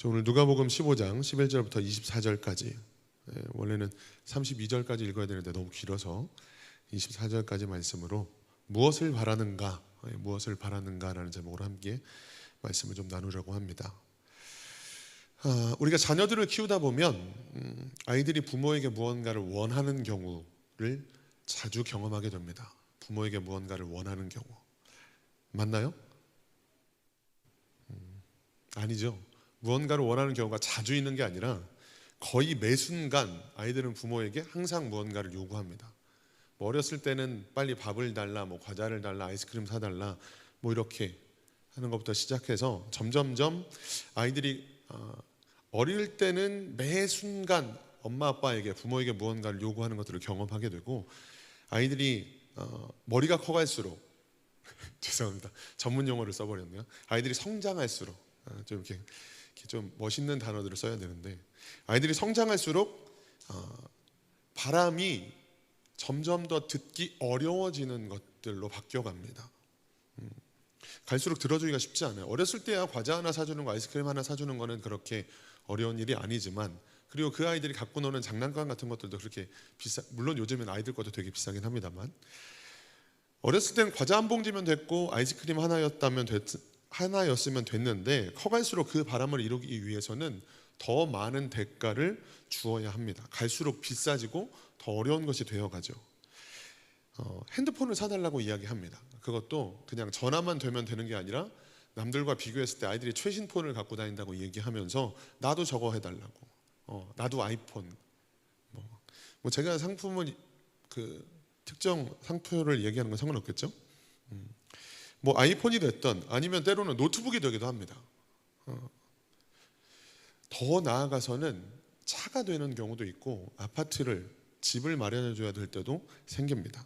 오늘 누가복음 15장 11절부터 24절까지, 원래는 32절까지 읽어야 되는데 너무 길어서 24절까지 말씀으로 무엇을 바라는가, 무엇을 바라는가라는 제목으로 함께 말씀을 좀 나누려고 합니다. 우리가 자녀들을 키우다 보면 아이들이 부모에게 무언가를 원하는 경우를 자주 경험하게 됩니다. 부모에게 무언가를 원하는 경우 맞나요? 아니죠. 무언가를 원하는 경우가 자주 있는 게 아니라 거의 매 순간 아이들은 부모에게 항상 무언가를 요구합니다. 어렸을 때는 빨리 밥을 달라, 과자를 달라, 아이스크림 사달라, 이렇게 하는 것부터 시작해서 점점점 아이들이 어릴 때는 매 순간 엄마 아빠에게, 부모에게 무언가를 요구하는 것들을 경험하게 되고, 아이들이 머리가 커갈수록 죄송합니다, 전문 용어를 써버렸네요. 아이들이 성장할수록, 좀 이렇게 좀 멋있는 단어들을 써야 되는데, 아이들이 성장할수록 바람이 점점 더 듣기 어려워지는 것들로 바뀌어갑니다. 갈수록 들어주기가 쉽지 않아요. 어렸을 때야 과자 하나 사주는 거, 아이스크림 하나 사주는 거는 그렇게 어려운 일이 아니지만, 그리고 그 아이들이 갖고 노는 장난감 같은 것들도 그렇게 물론 요즘엔 아이들 것도 되게 비싸긴 합니다만, 어렸을 땐 과자 한 봉지면 됐고 아이스크림 하나였으면 됐는데, 커갈수록 그 바람을 이루기 위해서는 더 많은 대가를 주어야 합니다. 갈수록 비싸지고 더 어려운 것이 되어가죠. 핸드폰을 사달라고 이야기합니다. 그것도 그냥 전화만 되면 되는 게 아니라 남들과 비교했을 때 아이들이 최신 폰을 갖고 다닌다고 얘기하면서 나도 저거 해달라고, 나도 아이폰, 제가 상품을 특정 상표를 얘기하는 건 상관없겠죠. 아이폰이 됐던, 아니면 때로는 노트북이 되기도 합니다. 더 나아가서는 차가 되는 경우도 있고, 아파트를, 집을 마련해 줘야 될 때도 생깁니다.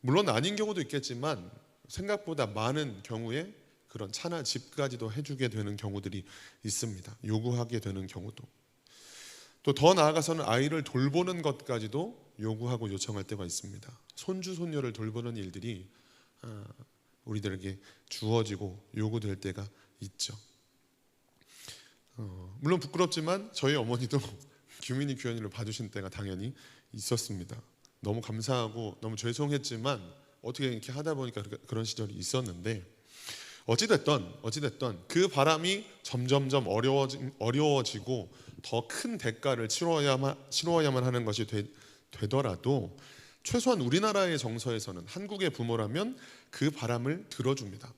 물론 아닌 경우도 있겠지만 생각보다 많은 경우에 그런 차나 집까지도 해주게 되는 경우들이 있습니다. 요구하게 되는 경우도. 또 더 나아가서는 아이를 돌보는 것까지도 요구하고 요청할 때가 있습니다. 손주 손녀를 돌보는 일들이 우리들에게 주어지고 요구될 때가 있죠. 물론 부끄럽지만 저희 어머니도 규민이 규현이를 봐주신 때가 당연히 있었습니다. 너무 감사하고 너무 죄송했지만 어떻게 이렇게 하다 보니까 그런 시절이 있었는데, 어찌됐던 그 바람이 점점점 어려워지고 더 큰 대가를 치러야만 하는 것이 되더라도, 최소한 우리나라의 정서에서는, 한국의 부모라면 그 바람을 들어줍니다.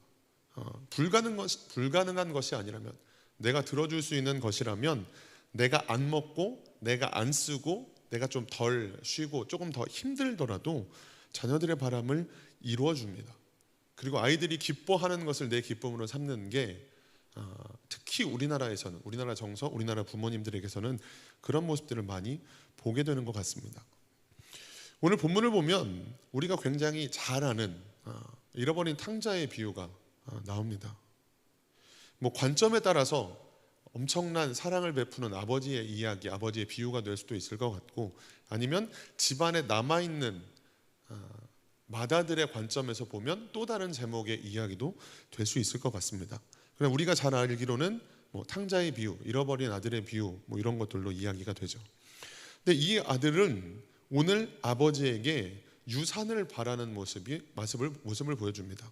불가능한 것이 아니라면, 내가 들어줄 수 있는 것이라면, 내가 안 먹고 내가 안 쓰고 내가 좀 덜 쉬고 조금 더 힘들더라도 자녀들의 바람을 이루어줍니다. 그리고 아이들이 기뻐하는 것을 내 기쁨으로 삼는 게, 특히 우리나라에서는, 우리나라 정서, 우리나라 부모님들에게서는 그런 모습들을 많이 보게 되는 것 같습니다. 오늘 본문을 보면 우리가 굉장히 잘 아는 잃어버린 탕자의 비유가 나옵니다. 관점에 따라서 엄청난 사랑을 베푸는 아버지의 이야기, 아버지의 비유가 될 수도 있을 것 같고, 아니면 집안에 남아있는 마다들의 관점에서 보면 또 다른 제목의 이야기도 될 수 있을 것 같습니다. 그러나 우리가 잘 알기로는 탕자의 비유, 잃어버린 아들의 비유, 이런 것들로 이야기가 되죠. 근데 이 아들은 오늘 아버지에게 유산을 바라는 모습을 보여줍니다.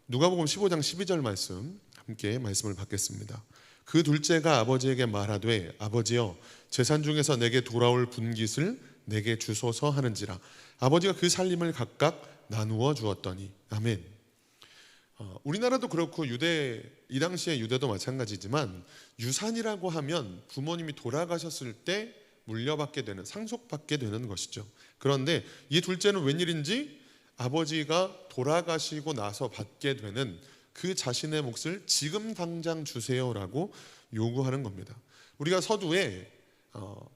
누가복음 15장 12절 말씀, 함께 말씀을 받겠습니다. 그 둘째가 아버지에게 말하되, 아버지여, 재산 중에서 내게 돌아올 분깃을 내게 주소서 하는지라. 아버지가 그 살림을 각각 나누어 주었더니. 아멘. 우리나라도 그렇고 이 당시의 유대도 마찬가지지만, 유산이라고 하면 부모님이 돌아가셨을 때 물려받게 되는, 상속받게 되는 것이죠. 그런데 이 둘째는 웬일인지 아버지가 돌아가시고 나서 받게 되는 그 자신의 몫을 지금 당장 주세요라고 요구하는 겁니다. 우리가 서두에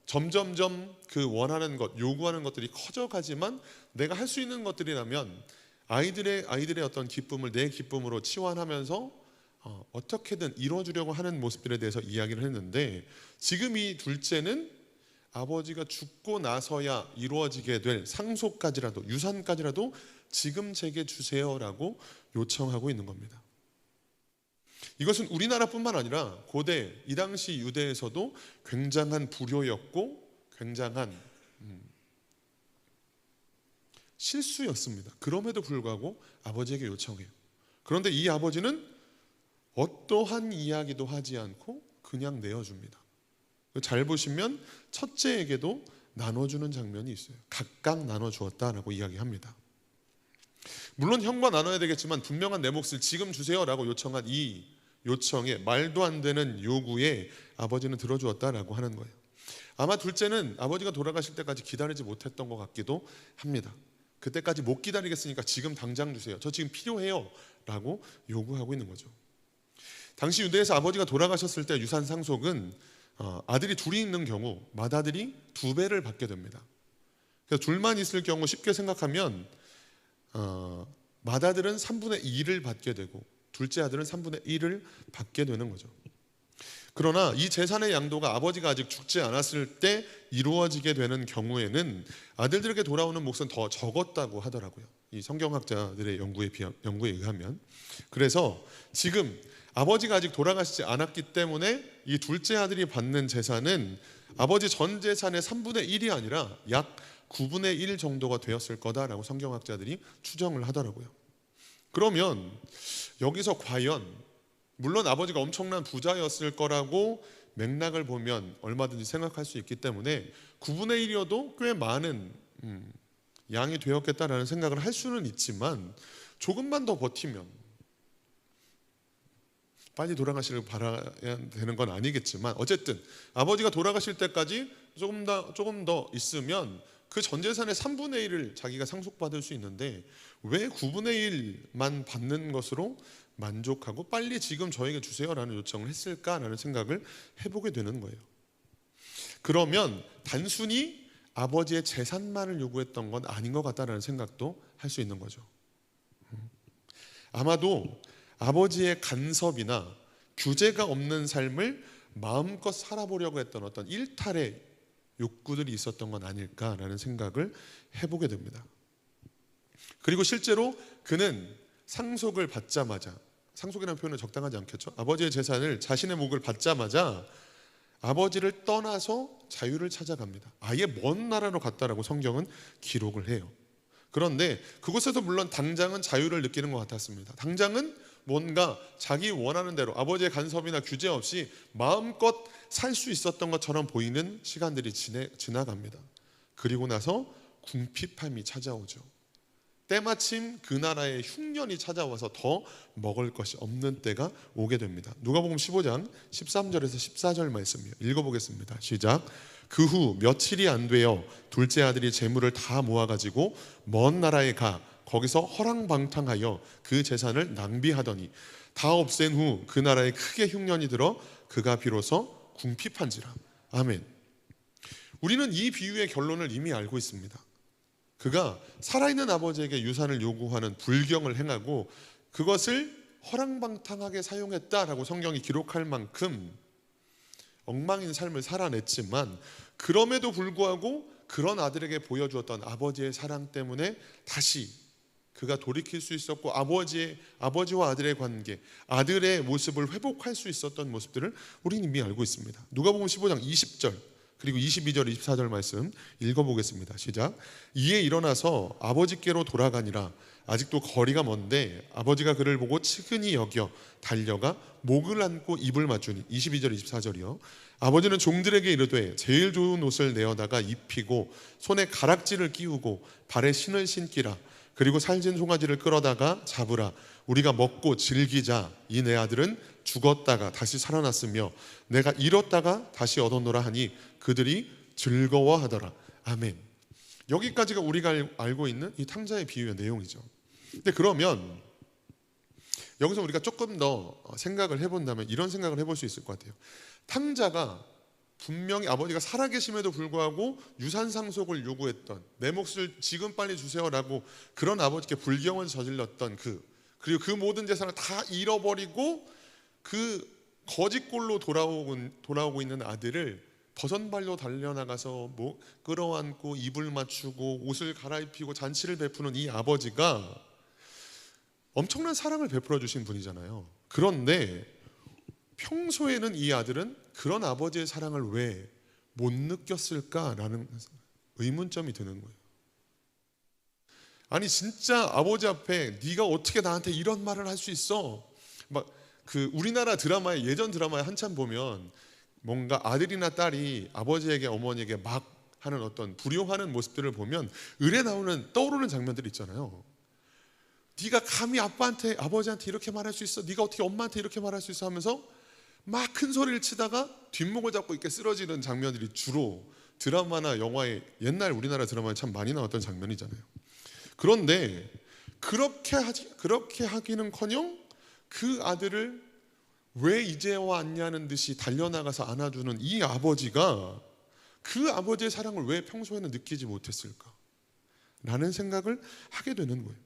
점점점 그 원하는 것, 요구하는 것들이 커져가지만, 내가 할 수 있는 것들이라면 아이들의 어떤 기쁨을 내 기쁨으로 치환하면서 어떻게든 이루어주려고 하는 모습들에 대해서 이야기를 했는데, 지금 이 둘째는 아버지가 죽고 나서야 이루어지게 될 상속까지라도, 유산까지라도 지금 제게 주세요라고 요청하고 있는 겁니다. 이것은 우리나라뿐만 아니라 고대 이 당시 유대에서도 굉장한 불효였고 굉장한 실수였습니다. 그럼에도 불구하고 아버지에게 요청해요. 그런데 이 아버지는 어떠한 이야기도 하지 않고 그냥 내어줍니다. 잘 보시면 첫째에게도 나눠주는 장면이 있어요. 각각 나눠주었다라고 이야기합니다. 물론 형과 나눠야 되겠지만 분명한 내 몫을 지금 주세요라고 요청한 이 요청에, 말도 안 되는 요구에 아버지는 들어주었다라고 하는 거예요. 아마 둘째는 아버지가 돌아가실 때까지 기다리지 못했던 것 같기도 합니다. 그때까지 못 기다리겠으니까 지금 당장 주세요. 저 지금 필요해요 라고 요구하고 있는 거죠. 당시 유대에서 아버지가 돌아가셨을 때 유산 상속은 아들이 둘이 있는 경우 맏아들이 2배를 받게 됩니다. 그래서 둘만 있을 경우 쉽게 생각하면 맏아들은 3분의 2를 받게 되고 둘째 아들은 3분의 1을 받게 되는 거죠. 그러나 이 재산의 양도가 아버지가 아직 죽지 않았을 때 이루어지게 되는 경우에는 아들들에게 돌아오는 몫은 더 적었다고 하더라고요. 이 성경학자들의 연구에 의하면. 그래서 지금 아버지가 아직 돌아가시지 않았기 때문에 이 둘째 아들이 받는 재산은 아버지 전 재산의 3분의 1이 아니라 약 9분의 1 정도가 되었을 거다라고 성경학자들이 추정을 하더라고요. 그러면 여기서 과연, 물론 아버지가 엄청난 부자였을 거라고 맥락을 보면 얼마든지 생각할 수 있기 때문에 9분의 1이어도 꽤 많은 양이 되었겠다라는 생각을 할 수는 있지만, 조금만 더 버티면, 빨리 돌아가시길 바라야 되는 건 아니겠지만 어쨌든 아버지가 돌아가실 때까지 조금 더 있으면 그 전 재산의 3분의 1을 자기가 상속받을 수 있는데 왜 9분의 1만 받는 것으로 만족하고 빨리 지금 저에게 주세요라는 요청을 했을까라는 생각을 해보게 되는 거예요. 그러면 단순히 아버지의 재산만을 요구했던 건 아닌 것 같다라는 생각도 할 수 있는 거죠. 아마도 아버지의 간섭이나 규제가 없는 삶을 마음껏 살아보려고 했던 어떤 일탈의 욕구들이 있었던 건 아닐까라는 생각을 해보게 됩니다. 그리고 실제로 그는 상속을 받자마자, 상속이라는 표현은 적당하지 않겠죠? 아버지의 재산을, 자신의 몫을 받자마자 아버지를 떠나서 자유를 찾아갑니다. 아예 먼 나라로 갔다라고 성경은 기록을 해요. 그런데 그곳에서 물론 당장은 자유를 느끼는 것 같았습니다. 당장은 뭔가 자기 원하는 대로 아버지의 간섭이나 규제 없이 마음껏 살 수 있었던 것처럼 보이는 시간들이 지나갑니다. 그리고 나서 궁핍함이 찾아오죠. 때마침 그 나라에 흉년이 찾아와서 더 먹을 것이 없는 때가 오게 됩니다. 누가복음 15장 13절에서 14절 말씀이에요. 읽어보겠습니다. 시작. 그 후 며칠이 안 되어 둘째 아들이 재물을 다 모아가지고 먼 나라에 가 거기서 허랑방탕하여 그 재산을 낭비하더니 다 없앤 후 그 나라에 크게 흉년이 들어 그가 비로소 궁핍한지라. 아멘. 우리는 이 비유의 결론을 이미 알고 있습니다. 그가 살아있는 아버지에게 유산을 요구하는 불경을 행하고 그것을 허랑방탕하게 사용했다라고 성경이 기록할 만큼 엉망인 삶을 살아냈지만, 그럼에도 불구하고 그런 아들에게 보여주었던 아버지의 사랑 때문에 다시 그가 돌이킬 수 있었고 아버지와 아들의 관계, 아들의 모습을 회복할 수 있었던 모습들을 우리는 이미 알고 있습니다. 누가복음 15장 20절 그리고 22절 24절 말씀 읽어보겠습니다. 시작. 이에 일어나서 아버지께로 돌아가니라. 아직도 거리가 먼데 아버지가 그를 보고 측은히 여겨 달려가 목을 안고 입을 맞추니. 22절 24절이요. 아버지는 종들에게 이르되 제일 좋은 옷을 내어다가 입히고 손에 가락지를 끼우고 발에 신을 신기라. 그리고 살진 송아지를 끌어다가 잡으라. 우리가 먹고 즐기자. 이 내 아들은 죽었다가 다시 살아났으며 내가 잃었다가 다시 얻었노라 하니 그들이 즐거워하더라. 아멘. 여기까지가 우리가 알고 있는 이 탕자의 비유의 내용이죠. 근데 그러면 여기서 우리가 조금 더 생각을 해본다면 이런 생각을 해볼 수 있을 것 같아요. 탕자가 분명히 아버지가 살아계심에도 불구하고 유산 상속을 요구했던, 내 몫을 지금 빨리 주세요라고 그런 아버지께 불경을 저질렀던 그리고 그 모든 재산을 다 잃어버리고 그 거짓골로 돌아오고 있는 아들을 버선발로 달려나가서 끌어안고 입을 맞추고 옷을 갈아입히고 잔치를 베푸는 이 아버지가 엄청난 사랑을 베풀어 주신 분이잖아요. 그런데 평소에는 이 아들은 그런 아버지의 사랑을 왜 못 느꼈을까라는 의문점이 드는 거예요. 아니 진짜 아버지 앞에 네가 어떻게 나한테 이런 말을 할 수 있어? 막 그 우리나라 드라마에, 예전 드라마에 한참 보면 뭔가 아들이나 딸이 아버지에게 어머니에게 막 하는 어떤 불효하는 모습들을 보면 을에 나오는 떠오르는 장면들이 있잖아요. 네가 감히 아빠한테, 아버지한테 이렇게 말할 수 있어? 네가 어떻게 엄마한테 이렇게 말할 수 있어? 하면서 막 큰 소리를 치다가 뒷목을 잡고 이렇게 쓰러지는 장면들이 주로 드라마나 영화에, 옛날 우리나라 드라마에 참 많이 나왔던 장면이잖아요. 그런데 그렇게 하기는커녕 그 아들을 왜 이제 왔냐는 듯이 달려나가서 안아주는 이 아버지가 그 아버지의 사랑을 왜 평소에는 느끼지 못했을까? 라는 생각을 하게 되는 거예요.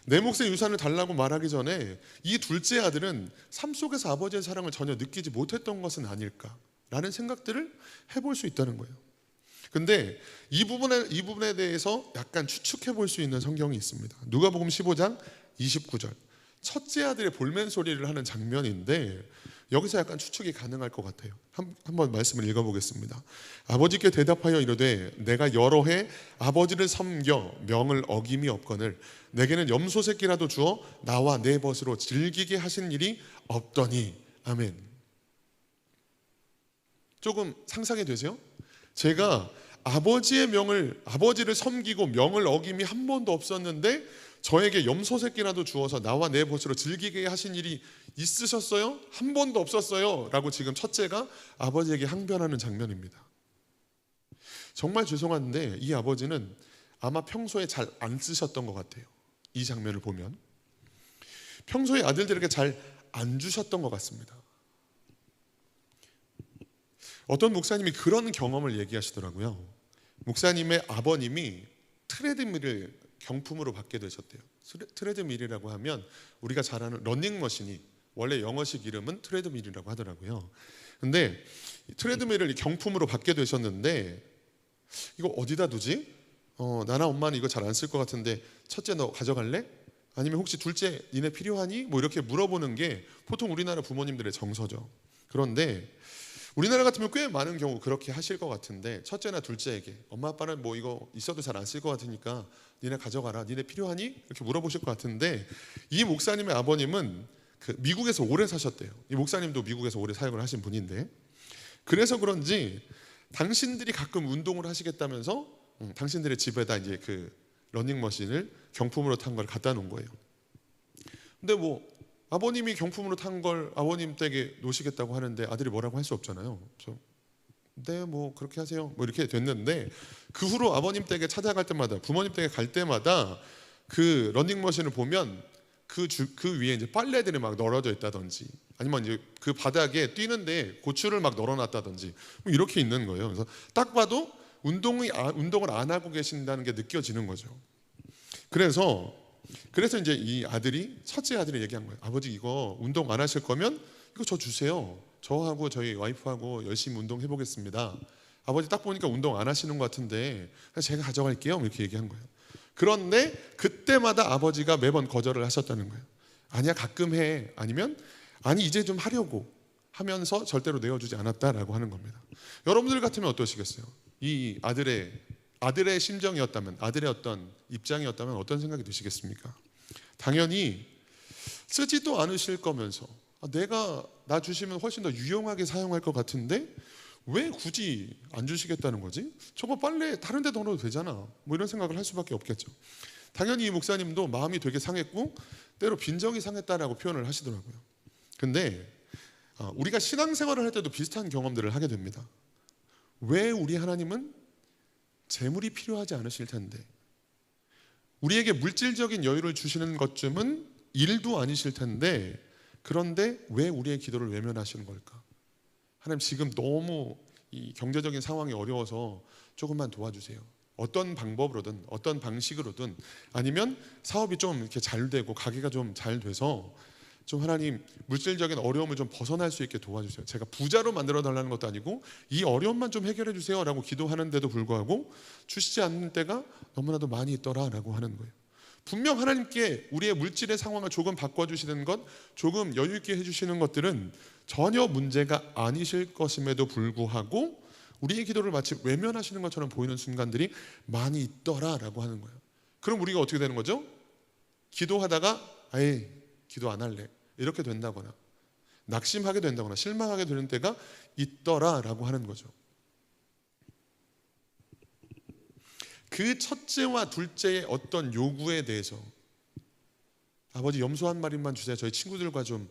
내 몫의 유산을 달라고 말하기 전에 이 둘째 아들은 삶 속에서 아버지의 사랑을 전혀 느끼지 못했던 것은 아닐까라는 생각들을 해볼 수 있다는 거예요. 근데 이 부분에 대해서 약간 추측해 볼 수 있는 성경이 있습니다. 누가복음 15장 29절. 첫째 아들의 볼멘 소리를 하는 장면인데 여기서 약간 추측이 가능할 것 같아요. 한번 말씀을 읽어보겠습니다. 아버지께 대답하여 이르되 내가 여러 해 아버지를 섬겨 명을 어김이 없거늘 내게는 염소 새끼라도 주어 나와 내 벗으로 즐기게 하신 일이 없더니. 아멘. 조금 상상이 되세요? 제가 아버지를 섬기고 명을 어김이 한 번도 없었는데 저에게 염소 새끼라도 주어서 나와 내 벗으로 즐기게 하신 일이 있으셨어요? 한 번도 없었어요 라고 지금 첫째가 아버지에게 항변하는 장면입니다. 정말 죄송한데 이 아버지는 아마 평소에 잘 안 쓰셨던 것 같아요. 이 장면을 보면 평소에 아들들에게 잘 안 주셨던 것 같습니다. 어떤 목사님이 그런 경험을 얘기하시더라고요. 목사님의 아버님이 트레드밀을 경품으로 받게 되셨대요. 트레드밀이라고 하면 우리가 잘 아는 러닝머신이 원래 영어식 이름은 트레드밀이라고 하더라고요. 근데 트레드밀을 경품으로 받게 되셨는데 이거 어디다 두지? 나나 엄마는 이거 잘 안 쓸 것 같은데 첫째 너 가져갈래? 아니면 혹시 둘째 니네 필요하니? 뭐 이렇게 물어보는 게 보통 우리나라 부모님들의 정서죠. 그런데 우리나라 같으면 꽤 많은 경우 그렇게 하실 것 같은데 첫째나 둘째에게 엄마 아빠는 뭐 이거 있어도 잘 안 쓸 것 같으니까 니네 가져가라. 니네 필요하니? 이렇게 물어보실 것 같은데 이 목사님의 아버님은 미국에서 오래 사셨대요. 이 목사님도 미국에서 오래 사역을 하신 분인데 그래서 그런지 당신들이 가끔 운동을 하시겠다면서 당신들의 집에다 이제 그 러닝머신을 경품으로 탄 걸 갖다 놓은 거예요. 근데 뭐 아버님이 경품으로 탄 걸 아버님 댁에 놓으시겠다고 하는데 아들이 뭐라고 할 수 없잖아요. 그래서 네, 뭐 그렇게 하세요. 뭐 이렇게 됐는데 그 후로 아버님 댁에 찾아갈 때마다, 부모님 댁에 갈 때마다 그 러닝머신을 보면 그 위에 이제 빨래들이 막 널어져 있다든지 아니면 이제 그 바닥에 뛰는데 고추를 막 널어놨다든지 뭐 이렇게 있는 거예요. 그래서 딱 봐도 운동을 안 하고 계신다는 게 느껴지는 거죠. 그래서 이제 이 아들이, 첫째 아들이 얘기한 거예요. 아버지 이거 운동 안 하실 거면 이거 저 주세요. 저하고 저희 와이프하고 열심히 운동해 보겠습니다. 아버지 딱 보니까 운동 안 하시는 것 같은데 제가 가져갈게요. 이렇게 얘기한 거예요. 그런데 그때마다 아버지가 매번 거절을 하셨다는 거예요. 아니야 가끔 해. 아니면 아니 이제 좀 하려고 하면서 절대로 내어주지 않았다라고 하는 겁니다. 여러분들 같으면 어떠시겠어요? 이 아들의 심정이었다면, 아들의 어떤 입장이었다면 어떤 생각이 드시겠습니까? 당연히 쓰지도 않으실 거면서 내가 나 주시면 훨씬 더 유용하게 사용할 것 같은데 왜 굳이 안 주시겠다는 거지? 저거 빨래 다른 데 넣어도 되잖아. 뭐 이런 생각을 할 수밖에 없겠죠. 당연히 이 목사님도 마음이 되게 상했고 때로 빈정이 상했다라고 표현을 하시더라고요. 근데 우리가 신앙생활을 할 때도 비슷한 경험들을 하게 됩니다. 왜 우리 하나님은 재물이 필요하지 않으실 텐데, 우리에게 물질적인 여유를 주시는 것쯤은 일도 아니실 텐데, 그런데 왜 우리의 기도를 외면하시는 걸까? 하나님 지금 너무 이 경제적인 상황이 어려워서 조금만 도와주세요. 어떤 방법으로든 어떤 방식으로든, 아니면 사업이 좀 이렇게 잘 되고 가게가 좀 잘 돼서 좀 하나님 물질적인 어려움을 좀 벗어날 수 있게 도와주세요. 제가 부자로 만들어 달라는 것도 아니고 이 어려움만 좀 해결해 주세요 라고 기도하는데도 불구하고 주시지 않는 때가 너무나도 많이 있더라 라고 하는 거예요. 분명 하나님께 우리의 물질의 상황을 조금 바꿔주시는 것, 조금 여유 있게 해주시는 것들은 전혀 문제가 아니실 것임에도 불구하고 우리의 기도를 마치 외면하시는 것처럼 보이는 순간들이 많이 있더라라고 하는 거예요. 그럼 우리가 어떻게 되는 거죠? 기도하다가 아예 기도 안 할래 이렇게 된다거나 낙심하게 된다거나 실망하게 되는 때가 있더라라고 하는 거죠. 그 첫째와 둘째의 어떤 요구에 대해서 아버지 염소 한 마리만 주세요. 저희 친구들과 좀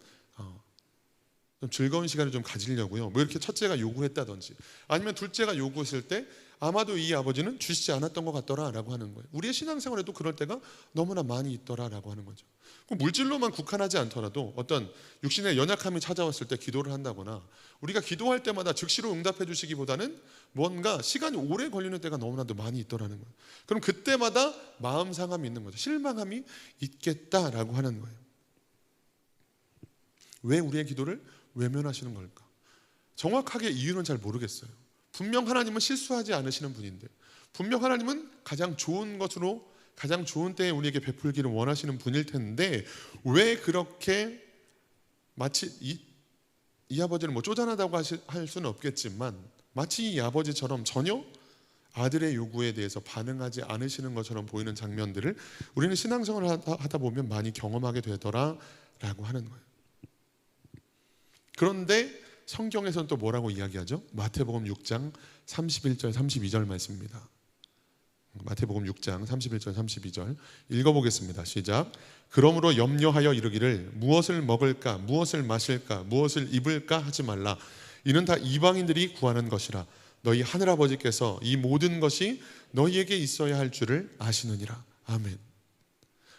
즐거운 시간을 좀 가지려고요. 뭐 이렇게 첫째가 요구했다든지 아니면 둘째가 요구했을 때 아마도 이 아버지는 주시지 않았던 것 같더라라고 하는 거예요. 우리의 신앙생활에도 그럴 때가 너무나 많이 있더라라고 하는 거죠. 물질로만 국한하지 않더라도 어떤 육신의 연약함이 찾아왔을 때 기도를 한다거나 우리가 기도할 때마다 즉시로 응답해 주시기보다는 뭔가 시간이 오래 걸리는 때가 너무나도 많이 있더라는 거예요. 그럼 그때마다 마음 상함이 있는 거죠. 실망함이 있겠다라고 하는 거예요. 왜 우리의 기도를 외면하시는 걸까? 정확하게 이유는 잘 모르겠어요. 분명 하나님은 실수하지 않으시는 분인데 분명 하나님은 가장 좋은 것으로 가장 좋은 때에 우리에게 베풀기를 원하시는 분일 텐데 왜 그렇게 마치 이 아버지를 뭐 쪼잔하다고 할 수는 없겠지만 마치 이 아버지처럼 전혀 아들의 요구에 대해서 반응하지 않으시는 것처럼 보이는 장면들을 우리는 신앙생활을 하다 보면 많이 경험하게 되더라라고 하는 거예요. 그런데 성경에서는 또 뭐라고 이야기하죠? 마태복음 6장 31절 32절 말씀입니다. 마태복음 6장 31절 32절 읽어보겠습니다. 시작. 그러므로 염려하여 이르기를 무엇을 먹을까 무엇을 마실까 무엇을 입을까 하지 말라. 이는 다 이방인들이 구하는 것이라. 너희 하늘아버지께서 이 모든 것이 너희에게 있어야 할 줄을 아시느니라. 아멘.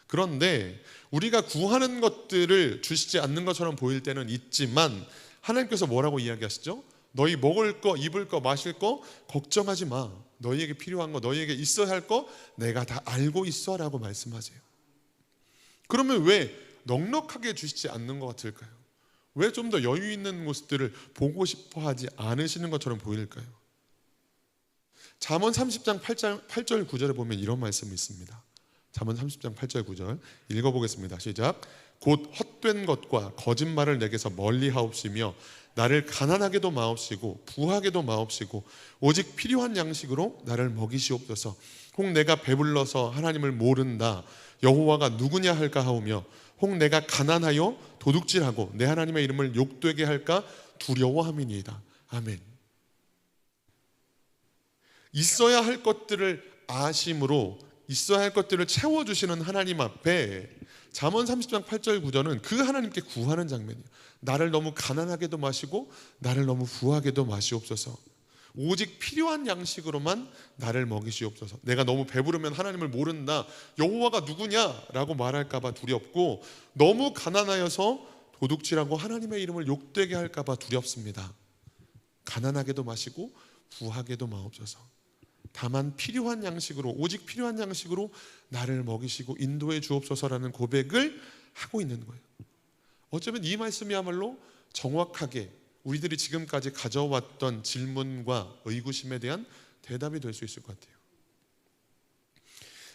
그런데 우리가 구하는 것들을 주시지 않는 것처럼 보일 때는 있지만 하나님께서 뭐라고 이야기하시죠? 너희 먹을 거, 입을 거, 마실 거 걱정하지 마. 너희에게 필요한 거, 너희에게 있어야 할 거 내가 다 알고 있어 라고 말씀하세요. 그러면 왜 넉넉하게 주시지 않는 것 같을까요? 왜 좀 더 여유 있는 모습들을 보고 싶어 하지 않으시는 것처럼 보일까요? 잠언 30장 8절 9절에 보면 이런 말씀이 있습니다. 잠언 30장 8절 9절 읽어보겠습니다. 시작. 곧 헛된 것과 거짓말을 내게서 멀리 하옵시며 나를 가난하게도 마옵시고 부하게도 마옵시고 오직 필요한 양식으로 나를 먹이시옵소서. 혹 내가 배불러서 하나님을 모른다 여호와가 누구냐 할까 하오며 혹 내가 가난하여 도둑질하고 내 하나님의 이름을 욕되게 할까 두려워함이니이다. 아멘. 있어야 할 것들을 아심으로 있어야 할 것들을 채워주시는 하나님 앞에 잠언 30장 8절 9절은 그 하나님께 구하는 장면이에요. 나를 너무 가난하게도 마시고 나를 너무 부하게도 마시옵소서. 오직 필요한 양식으로만 나를 먹이시옵소서. 내가 너무 배부르면 하나님을 모른다 여호와가 누구냐라고 말할까 봐 두렵고 너무 가난하여서 도둑질하고 하나님의 이름을 욕되게 할까 봐 두렵습니다. 가난하게도 마시고 부하게도 마옵소서. 다만 필요한 양식으로 오직 필요한 양식으로 나를 먹이시고 인도해 주옵소서라는 고백을 하고 있는 거예요. 어쩌면 이 말씀이야말로 정확하게 우리들이 지금까지 가져왔던 질문과 의구심에 대한 대답이 될 수 있을 것 같아요.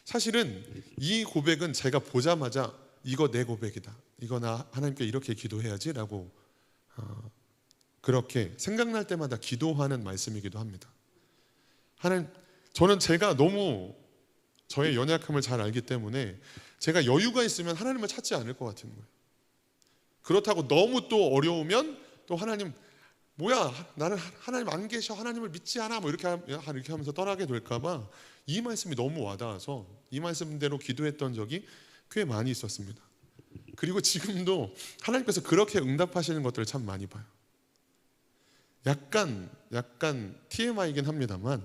사실은 이 고백은 제가 보자마자 이거 내 고백이다. 이거 나 하나님께 이렇게 기도해야지 라고 그렇게 생각날 때마다 기도하는 말씀이기도 합니다. 하나님, 저는 제가 너무 저의 연약함을 잘 알기 때문에 제가 여유가 있으면 하나님을 찾지 않을 것 같은 거예요. 그렇다고 너무 또 어려우면 또 하나님 뭐야 나는 하나님 안 계셔 하나님을 믿지 않아 뭐 이렇게 하면서 떠나게 될까 봐 이 말씀이 너무 와닿아서 이 말씀대로 기도했던 적이 꽤 많이 있었습니다. 그리고 지금도 하나님께서 그렇게 응답하시는 것들을 참 많이 봐요. 약간 TMI이긴 합니다만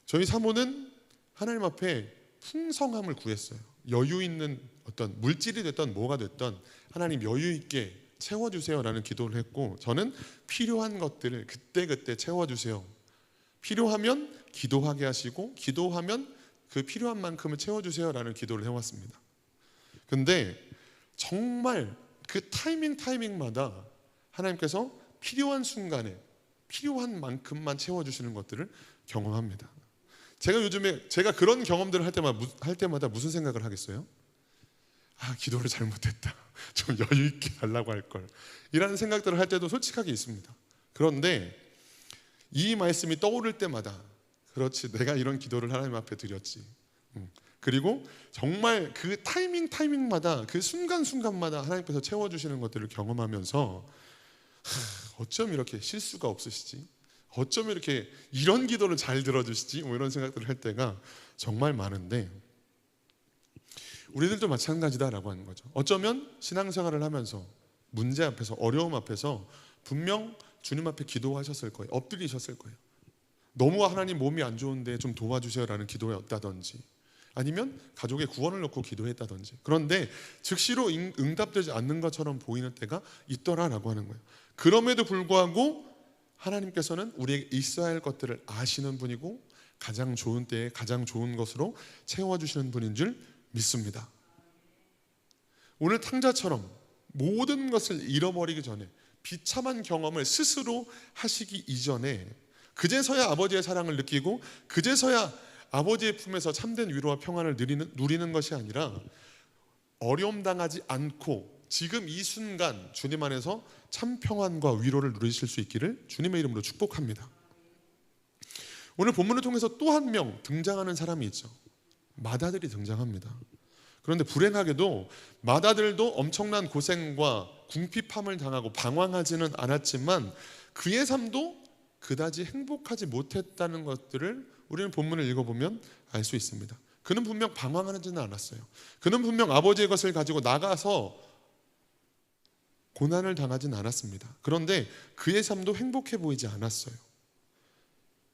저희 사모는 하나님 앞에 풍성함을 구했어요. 여유 있는 어떤 물질이 됐던 뭐가 됐던 하나님 여유 있게 채워주세요라는 기도를 했고 저는 필요한 것들을 그때그때 채워주세요. 필요하면 기도하게 하시고 기도하면 그 필요한 만큼을 채워주세요라는 기도를 해왔습니다. 근데 정말 그 타이밍마다 하나님께서 필요한 순간에 필요한 만큼만 채워주시는 것들을 경험합니다. 제가 요즘에 제가 그런 경험들을 할 때마다 무슨 생각을 하겠어요? 기도를 잘못했다. 좀 여유 있게 하려고 할 걸. 이라는 생각들을 할 때도 솔직하게 있습니다. 그런데 이 말씀이 떠오를 때마다 그렇지, 내가 이런 기도를 하나님 앞에 드렸지. 그리고 정말 그 타이밍마다 그 순간순간마다 하나님께서 채워주시는 것들을 경험하면서 어쩜 이렇게 실수가 없으시지? 어쩜 이렇게 이런 기도를 잘 들어주시지? 뭐 이런 생각들을 할 때가 정말 많은데, 우리들도 마찬가지다라고 하는 거죠. 어쩌면 신앙생활을 하면서 문제 앞에서, 어려움 앞에서 분명 주님 앞에 기도하셨을 거예요. 엎드리셨을 거예요. 너무 하나님 몸이 안 좋은데 좀 도와주세요라는 기도였다든지, 아니면 가족의 구원을 놓고 기도했다든지. 그런데 즉시로 응답되지 않는 것처럼 보이는 때가 있더라라고 하는 거예요. 그럼에도 불구하고 하나님께서는 우리에게 있어야 할 것들을 아시는 분이고 가장 좋은 때에 가장 좋은 것으로 채워주시는 분인 줄 믿습니다. 오늘 탕자처럼 모든 것을 잃어버리기 전에 비참한 경험을 스스로 하시기 이전에 그제서야 아버지의 사랑을 느끼고 그제서야 아버지의 품에서 참된 위로와 평안을 누리는 것이 아니라 어려움 당하지 않고 지금 이 순간 주님 안에서 참 평안과 위로를 누리실 수 있기를 주님의 이름으로 축복합니다. 오늘 본문을 통해서 또 한 명 등장하는 사람이 있죠. 맏아들이 등장합니다. 그런데 불행하게도 맏아들도 엄청난 고생과 궁핍함을 당하고 방황하지는 않았지만 그의 삶도 그다지 행복하지 못했다는 것들을 우리는 본문을 읽어보면 알 수 있습니다. 그는 분명 방황하지는 않았어요. 그는 분명 아버지의 것을 가지고 나가서 고난을 당하지는 않았습니다. 그런데 그의 삶도 행복해 보이지 않았어요.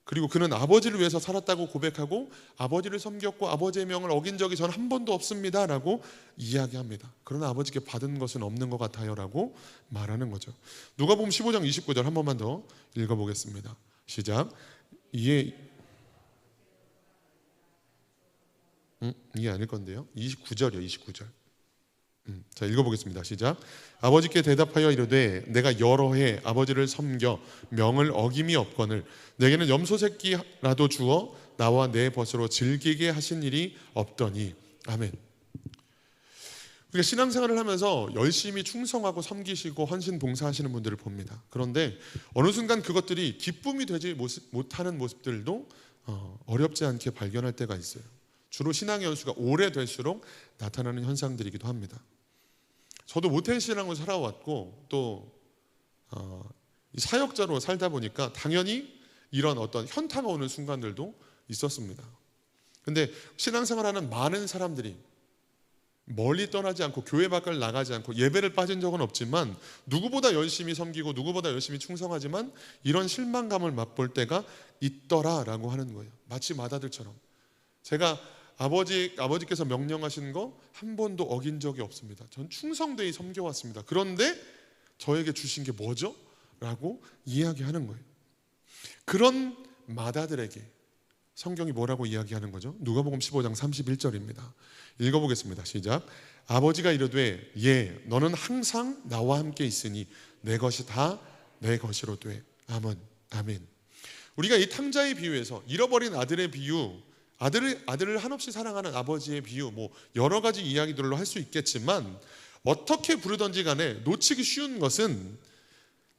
그리고 그는 아버지를 위해서 살았다고 고백하고 아버지를 섬겼고 아버지의 명을 어긴 적이 전 한 번도 없습니다 라고 이야기합니다. 그러나 아버지께 받은 것은 없는 것 같아요 라고 말하는 거죠. 누가복음 15장 29절 한 번만 더 읽어보겠습니다. 시작. 이게 아닐 건데요. 29절이요. 29절. 자, 읽어보겠습니다. 시작. 아버지께 대답하여 이르되 내가 여러 해 아버지를 섬겨 명을 어김이 없거늘 내게는 염소 새끼라도 주어 나와 내 벗으로 즐기게 하신 일이 없더니. 아멘. 우리가 신앙생활을 하면서 열심히 충성하고 섬기시고 헌신 봉사하시는 분들을 봅니다. 그런데 어느 순간 그것들이 기쁨이 되지 못하는 모습들도 어렵지 않게 발견할 때가 있어요. 주로 신앙의 연수가 오래될수록 나타나는 현상들이기도 합니다. 저도 모태신앙으로 살아왔고 또 사역자로 살다 보니까 당연히 이런 어떤 현타가 오는 순간들도 있었습니다. 근데 신앙생활하는 많은 사람들이 멀리 떠나지 않고 교회 밖을 나가지 않고 예배를 빠진 적은 없지만 누구보다 열심히 섬기고 누구보다 열심히 충성하지만 이런 실망감을 맛볼 때가 있더라라고 하는 거예요. 마치 맏아들처럼 제가 아버지께서 명령하신 거 한 번도 어긴 적이 없습니다. 전 충성되이 섬겨왔습니다. 그런데 저에게 주신 게 뭐죠? 라고 이야기하는 거예요. 그런 맏아들에게 성경이 뭐라고 이야기하는 거죠? 누가복음 15장 31절입니다. 읽어보겠습니다. 시작. 아버지가 이르되 예 너는 항상 나와 함께 있으니 내 것이 다 내 것이로 돼. 아멘. 우리가 이 탕자의 비유에서 잃어버린 아들의 비유, 아들을 한없이 사랑하는 아버지의 비유, 뭐 여러 가지 이야기들로 할 수 있겠지만 어떻게 부르던지 간에 놓치기 쉬운 것은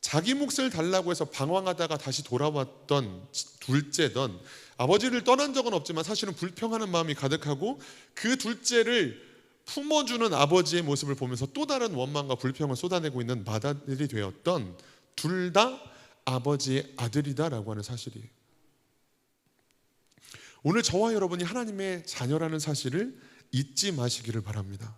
자기 몫을 달라고 해서 방황하다가 다시 돌아왔던 둘째던 아버지를 떠난 적은 없지만 사실은 불평하는 마음이 가득하고 그 둘째를 품어주는 아버지의 모습을 보면서 또 다른 원망과 불평을 쏟아내고 있는 맏아들이 되었던 둘 다 아버지의 아들이다라고 하는 사실이에요. 오늘 저와 여러분이 하나님의 자녀라는 사실을 잊지 마시기를 바랍니다.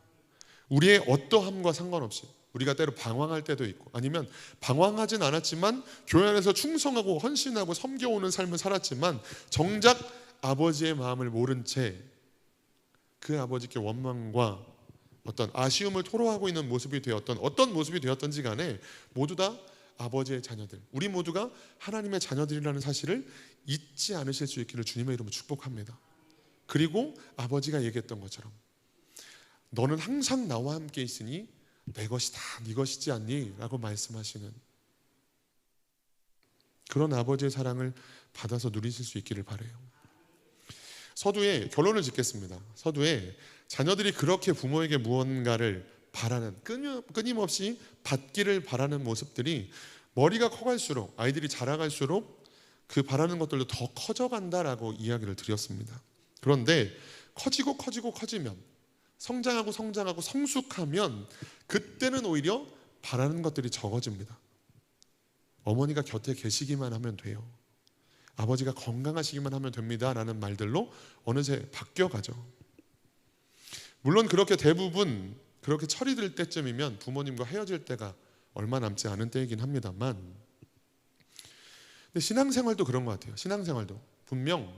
우리의 어떠함과 상관없이 우리가 때로 방황할 때도 있고 아니면 방황하진 않았지만 교회 안에서 충성하고 헌신하고 섬겨오는 삶을 살았지만 정작 아버지의 마음을 모른 채 그 아버지께 원망과 어떤 아쉬움을 토로하고 있는 모습이 되었던 어떤 모습이 되었던지 간에 모두 다 아버지의 자녀들, 우리 모두가 하나님의 자녀들이라는 사실을 잊지 않으실 수 있기를 주님의 이름으로 축복합니다. 그리고 아버지가 얘기했던 것처럼 너는 항상 나와 함께 있으니 내 것이 다 네 것이지 않니? 라고 말씀하시는 그런 아버지의 사랑을 받아서 누리실 수 있기를 바라요. 서두에 결론을 짓겠습니다. 서두에 자녀들이 그렇게 부모에게 무언가를 바라는, 끊임없이 받기를 바라는 모습들이 머리가 커갈수록, 아이들이 자라갈수록 그 바라는 것들도 더 커져간다라고 이야기를 드렸습니다. 그런데 커지면, 성장하고 성숙하면 그때는 오히려 바라는 것들이 적어집니다. 어머니가 곁에 계시기만 하면 돼요. 아버지가 건강하시기만 하면 됩니다 라는 말들로 어느새 바뀌어가죠. 물론 그렇게 대부분 그렇게 철이 들 때쯤이면 부모님과 헤어질 때가 얼마 남지 않은 때이긴 합니다만, 근데 신앙생활도 그런 것 같아요. 신앙생활도 분명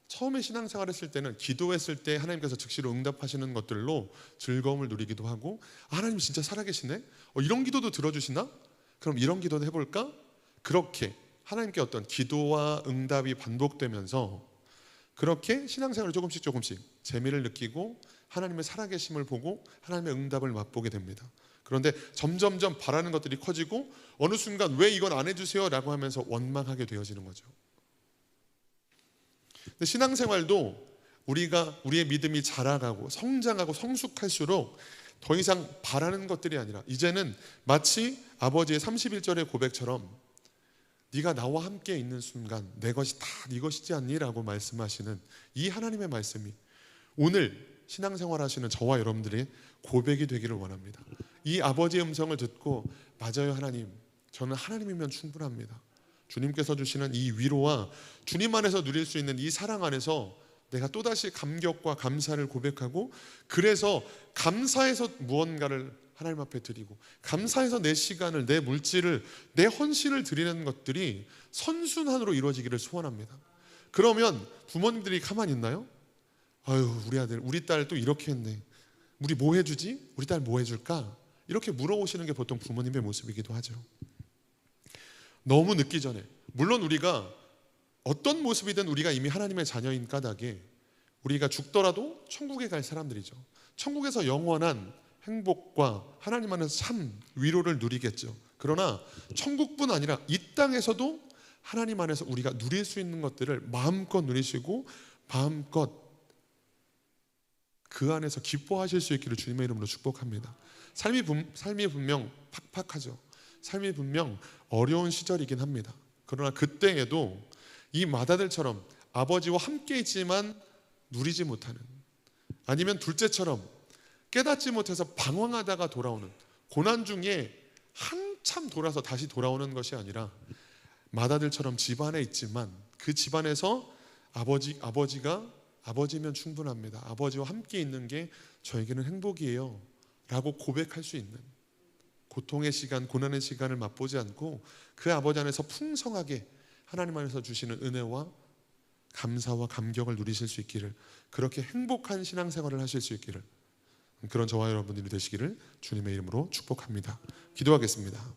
처음에 신앙생활 했을 때는 기도했을 때 하나님께서 즉시로 응답하시는 것들로 즐거움을 누리기도 하고, 하나님 진짜 살아계시네? 이런 기도도 들어주시나? 그럼 이런 기도도 해볼까? 그렇게 하나님께 어떤 기도와 응답이 반복되면서 그렇게 신앙생활을 조금씩 재미를 느끼고 하나님의 살아계심을 보고 하나님의 응답을 맛보게 됩니다. 그런데 점점점 바라는 것들이 커지고 어느 순간 왜 이건 안 해주세요? 라고 하면서 원망하게 되어지는 거죠. 근데 신앙생활도 우리의 믿음이 자라가고 성장하고 성숙할수록 더 이상 바라는 것들이 아니라 이제는 마치 아버지의 31절의 고백처럼 네가 나와 함께 있는 순간 내 것이 다 네 것이지 않니? 라고 말씀하시는 이 하나님의 말씀이 오늘 신앙생활 하시는 저와 여러분들의 고백이 되기를 원합니다. 이 아버지의 음성을 듣고 맞아요 하나님, 저는 하나님이면 충분합니다. 주님께서 주시는 이 위로와 주님 안에서 누릴 수 있는 이 사랑 안에서 내가 또다시 감격과 감사를 고백하고, 그래서 감사해서 무언가를 하나님 앞에 드리고, 감사해서 내 시간을, 내 물질을, 내 헌신을 드리는 것들이 선순환으로 이루어지기를 소원합니다. 그러면 부모님들이 가만히 있나요? 아유, 우리 아들, 우리 딸 또 이렇게 했네. 우리 뭐 해주지? 우리 딸 뭐 해줄까? 이렇게 물어보시는 게 보통 부모님의 모습이기도 하죠. 너무 늦기 전에, 물론 우리가 어떤 모습이든 우리가 이미 하나님의 자녀인 까닭에 우리가 죽더라도 천국에 갈 사람들이죠. 천국에서 영원한 행복과 하나님 안에서 참 위로를 누리겠죠. 그러나 천국뿐 아니라 이 땅에서도 하나님 안에서 우리가 누릴 수 있는 것들을 마음껏 누리시고 마음껏 그 안에서 기뻐하실 수 있기를 주님의 이름으로 축복합니다. 삶이 분명 팍팍하죠. 삶이 분명 어려운 시절이긴 합니다. 그러나 그때에도 이 맏아들처럼 아버지와 함께 있지만 누리지 못하는, 아니면 둘째처럼 깨닫지 못해서 방황하다가 돌아오는, 고난 중에 한참 돌아서 다시 돌아오는 것이 아니라 맏아들처럼 집안에 있지만 그 집안에서 아버지면 충분합니다. 아버지와 함께 있는 게 저에게는 행복이에요 라고 고백할 수 있는, 고통의 시간, 고난의 시간을 맛보지 않고 그 아버지 안에서 풍성하게 하나님 안에서 주시는 은혜와 감사와 감격을 누리실 수 있기를, 그렇게 행복한 신앙생활을 하실 수 있기를, 그런 저와 여러분들이 되시기를 주님의 이름으로 축복합니다. 기도하겠습니다.